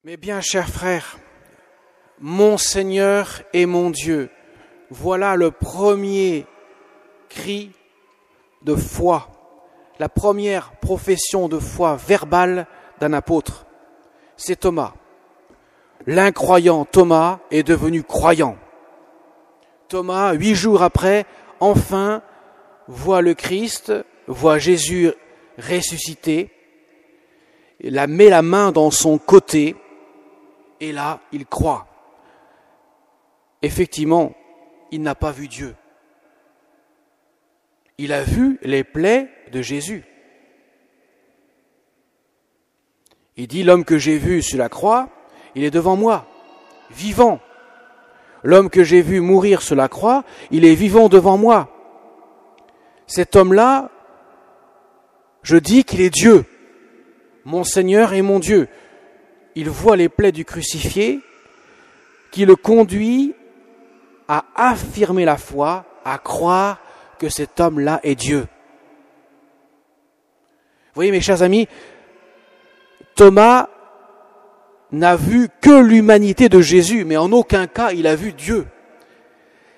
Mes bien chers frères, mon Seigneur et mon Dieu, voilà le premier cri de foi, la première profession de foi verbale d'un apôtre. C'est Thomas. L'incroyant Thomas est devenu croyant. Thomas, 8 jours après, enfin, voit le Christ, voit Jésus ressuscité, il met la main dans son côté, et là, il croit. Effectivement, il n'a pas vu Dieu. Il a vu les plaies de Jésus. Il dit, l'homme que j'ai vu sur la croix, il est devant moi, vivant. L'homme que j'ai vu mourir sur la croix, il est vivant devant moi. Cet homme-là, je dis qu'il est Dieu, mon Seigneur et mon Dieu. Il voit les plaies du crucifié qui le conduit à affirmer la foi, à croire que cet homme-là est Dieu. Vous voyez, mes chers amis, Thomas n'a vu que l'humanité de Jésus, mais en aucun cas il a vu Dieu.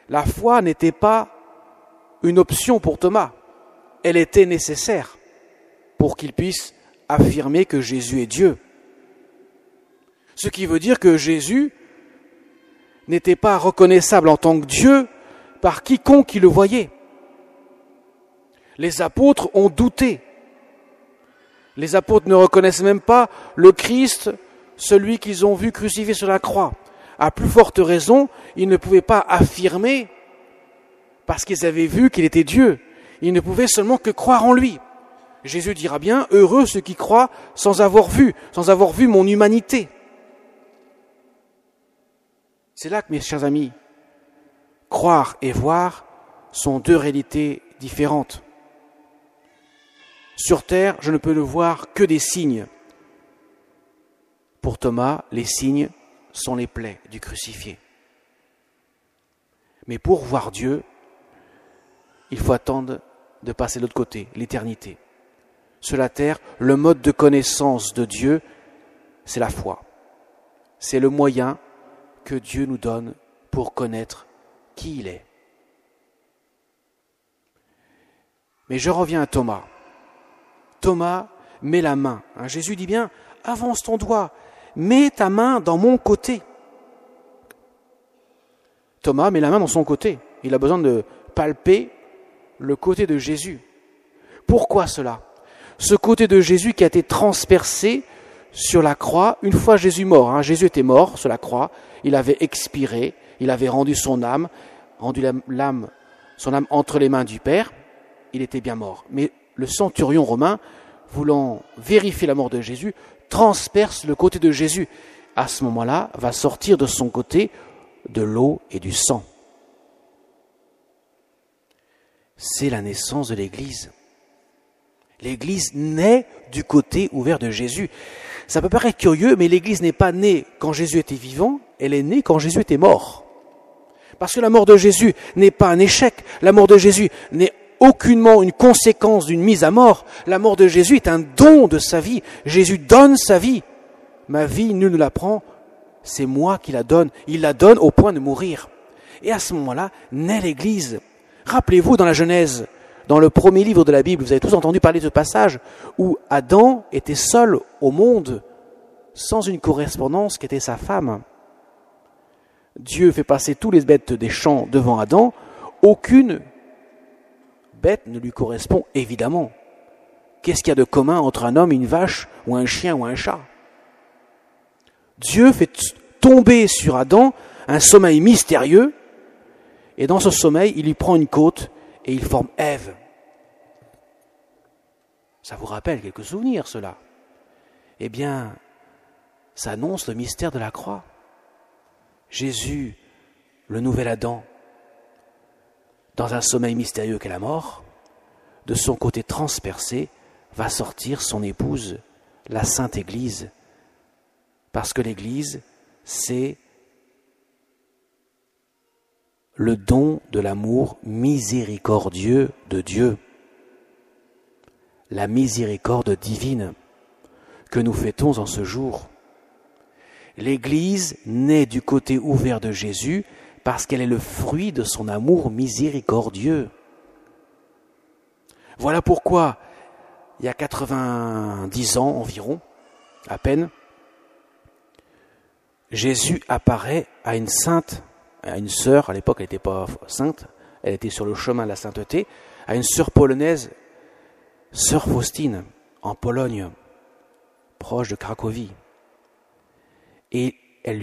La foi n'était pas une option pour Thomas, elle était nécessaire pour qu'il puisse affirmer que Jésus est Dieu. Ce qui veut dire que Jésus n'était pas reconnaissable en tant que Dieu par quiconque qui le voyait. Les apôtres ont douté. Les apôtres ne reconnaissent même pas le Christ, celui qu'ils ont vu crucifié sur la croix. À plus forte raison, ils ne pouvaient pas affirmer parce qu'ils avaient vu qu'il était Dieu. Ils ne pouvaient seulement que croire en lui. Jésus dira bien, heureux ceux qui croient sans avoir vu mon humanité. C'est là que, mes chers amis, croire et voir sont deux réalités différentes. Sur terre, je ne peux ne voir que des signes. Pour Thomas, les signes sont les plaies du crucifié. Mais pour voir Dieu, il faut attendre de passer de l'autre côté, l'éternité. Sur la terre, le mode de connaissance de Dieu, c'est la foi. C'est le moyen que Dieu nous donne pour connaître qui il est. Mais je reviens à Thomas. Thomas met la main. Jésus dit bien, avance ton doigt, mets ta main dans mon côté. Thomas met la main dans son côté. Il a besoin de palper le côté de Jésus. Pourquoi cela ? Ce côté de Jésus qui a été transpercé sur la croix, une fois Jésus mort. Jésus était mort sur la croix, il avait expiré, il avait rendu son âme entre les mains du Père, il était bien mort. Mais le centurion romain, voulant vérifier la mort de Jésus, transperce le côté de Jésus. À ce moment-là, va sortir de son côté de l'eau et du sang. C'est la naissance de l'Église. L'Église naît du côté ouvert de Jésus. Ça peut paraître curieux, mais l'Église n'est pas née quand Jésus était vivant, elle est née quand Jésus était mort. Parce que la mort de Jésus n'est pas un échec, la mort de Jésus n'est aucunement une conséquence d'une mise à mort. La mort de Jésus est un don de sa vie. Jésus donne sa vie. Ma vie, nul ne la prend, c'est moi qui la donne. Il la donne au point de mourir. Et à ce moment-là, naît l'Église. Rappelez-vous dans la Genèse, dans le premier livre de la Bible, vous avez tous entendu parler de ce passage où Adam était seul au monde, sans une correspondance qui était sa femme. Dieu fait passer tous les bêtes des champs devant Adam. Aucune bête ne lui correspond, évidemment. Qu'est-ce qu'il y a de commun entre un homme, une vache, ou un chien, ou un chat ? Dieu fait tomber sur Adam un sommeil mystérieux, et dans ce sommeil, il lui prend une côte, et il forme Ève. Ça vous rappelle quelques souvenirs, cela ? Eh bien, ça annonce le mystère de la croix. Jésus, le nouvel Adam, dans un sommeil mystérieux qu'est la mort, de son côté transpercé, va sortir son épouse, la Sainte Église. Parce que l'Église, c'est le don de l'amour miséricordieux de Dieu. La miséricorde divine que nous fêtons en ce jour. L'Église naît du côté ouvert de Jésus parce qu'elle est le fruit de son amour miséricordieux. Voilà pourquoi, il y a 90 ans environ, à peine, Jésus apparaît à une sainte, à une sœur, à l'époque elle n'était pas sainte, elle était sur le chemin de la sainteté, à une sœur polonaise, sœur Faustine, en Pologne, proche de Cracovie. Et il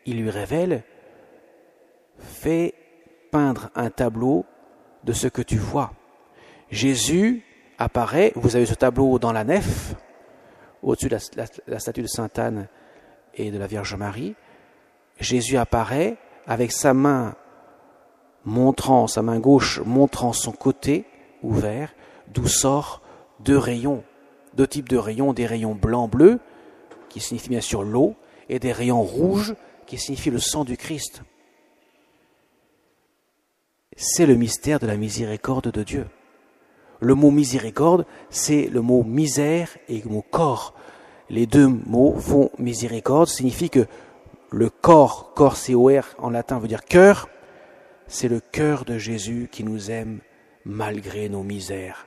lui révèle, fais peindre un tableau de ce que tu vois. Jésus apparaît, vous avez ce tableau dans la nef, au-dessus de la statue de Sainte Anne et de la Vierge Marie. Jésus apparaît avec sa main gauche montrant son côté ouvert, d'où sortent deux types de rayons, des rayons blanc-bleu, qui signifient bien sûr l'eau, et des rayons rouges, qui signifient le sang du Christ. C'est le mystère de la miséricorde de Dieu. Le mot miséricorde, c'est le mot misère et le mot corps. Les deux mots font miséricorde, signifie que le corps C-O-R en latin veut dire cœur, c'est le cœur de Jésus qui nous aime malgré nos misères,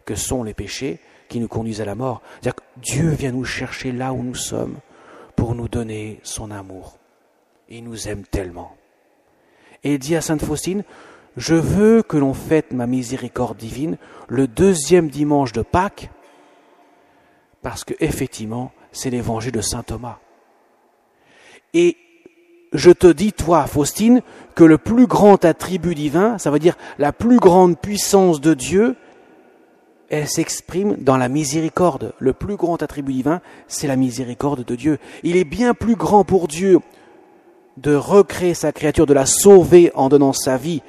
que sont les péchés qui nous conduisent à la mort. C'est-à-dire que Dieu vient nous chercher là où nous sommes pour nous donner son amour. Il nous aime tellement. Et il dit à Sainte Faustine, je veux que l'on fête ma miséricorde divine le 2e dimanche de Pâques, parce que effectivement, c'est l'évangile de saint Thomas. Et je te dis, toi, Faustine, que le plus grand attribut divin, ça veut dire la plus grande puissance de Dieu, elle s'exprime dans la miséricorde. Le plus grand attribut divin, c'est la miséricorde de Dieu. Il est bien plus grand pour Dieu de recréer sa créature, de la sauver en donnant sa vie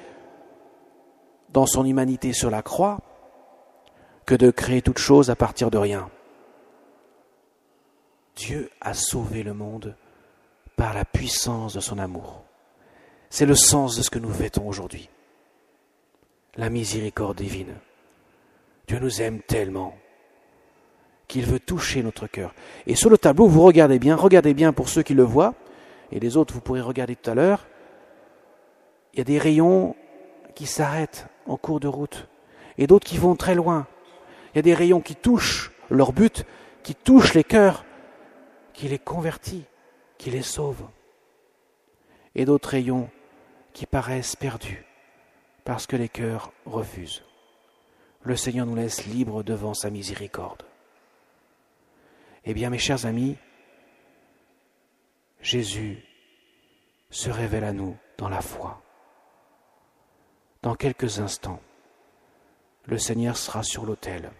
dans son humanité sur la croix, que de créer toute chose à partir de rien. Dieu a sauvé le monde par la puissance de son amour. C'est le sens de ce que nous fêtons aujourd'hui. La miséricorde divine. Dieu nous aime tellement qu'il veut toucher notre cœur. Et sur le tableau, vous regardez bien pour ceux qui le voient, et les autres, vous pourrez regarder tout à l'heure, il y a des rayons qui s'arrêtent en cours de route, et d'autres qui vont très loin. Il y a des rayons qui touchent leur but, qui touchent les cœurs, qui les convertit, qui les sauve. Et d'autres rayons qui paraissent perdus, parce que les cœurs refusent. Le Seigneur nous laisse libres devant sa miséricorde. Eh bien, mes chers amis, Jésus se révèle à nous dans la foi. Dans quelques instants, le Seigneur sera sur l'autel.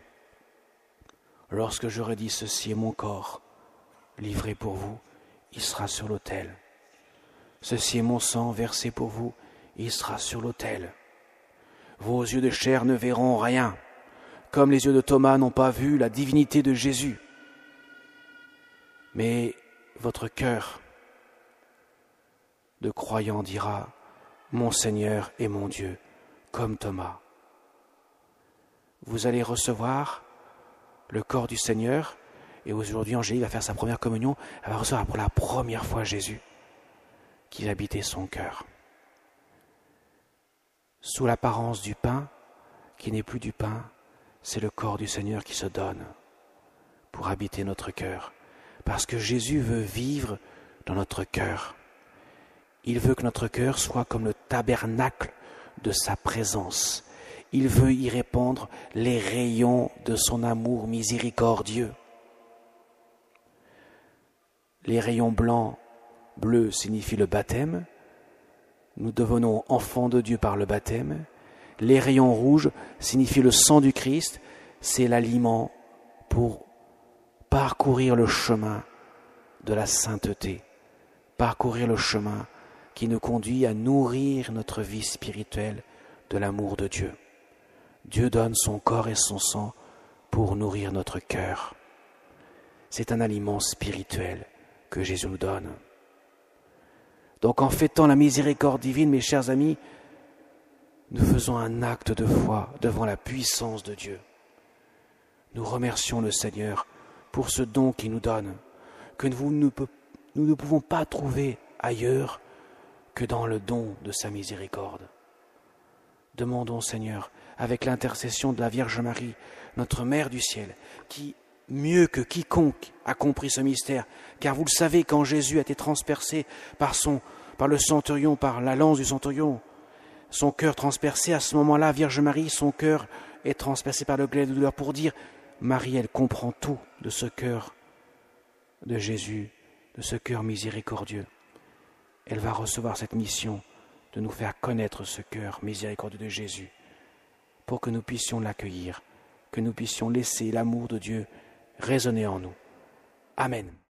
Lorsque j'aurai dit « Ceci est mon corps, livré pour vous », il sera sur l'autel. « Ceci est mon sang versé pour vous », il sera sur l'autel. Vos yeux de chair ne verront rien, comme les yeux de Thomas n'ont pas vu la divinité de Jésus. Mais votre cœur de croyant dira « Mon Seigneur et mon Dieu », comme Thomas. Vous allez recevoir le corps du Seigneur, et aujourd'hui Angélique va faire sa première communion, elle va recevoir pour la première fois Jésus, qui habitait son cœur. Sous l'apparence du pain, qui n'est plus du pain, c'est le corps du Seigneur qui se donne pour habiter notre cœur. Parce que Jésus veut vivre dans notre cœur. Il veut que notre cœur soit comme le tabernacle de sa présence. Il veut y répandre les rayons de son amour miséricordieux. Les rayons blancs, bleus signifient le baptême. Nous devenons enfants de Dieu par le baptême. Les rayons rouges signifient le sang du Christ. C'est l'aliment pour parcourir le chemin de la sainteté, parcourir le chemin qui nous conduit à nourrir notre vie spirituelle de l'amour de Dieu. Dieu donne son corps et son sang pour nourrir notre cœur. C'est un aliment spirituel que Jésus nous donne. Donc en fêtant la miséricorde divine, mes chers amis, nous faisons un acte de foi devant la puissance de Dieu. Nous remercions le Seigneur pour ce don qu'il nous donne, que nous ne pouvons pas trouver ailleurs que dans le don de sa miséricorde. Demandons, Seigneur, avec l'intercession de la Vierge Marie, notre Mère du ciel, qui, mieux que quiconque, a compris ce mystère, car vous le savez, quand Jésus a été transpercé par le centurion, par la lance du centurion, son cœur transpercé, à ce moment-là, Vierge Marie, son cœur est transpercé par le glaive de douleur pour dire, Marie, elle comprend tout de ce cœur de Jésus, de ce cœur miséricordieux. Elle va recevoir cette mission de nous faire connaître ce cœur miséricordieux de Jésus, pour que nous puissions l'accueillir, que nous puissions laisser l'amour de Dieu résonner en nous. Amen.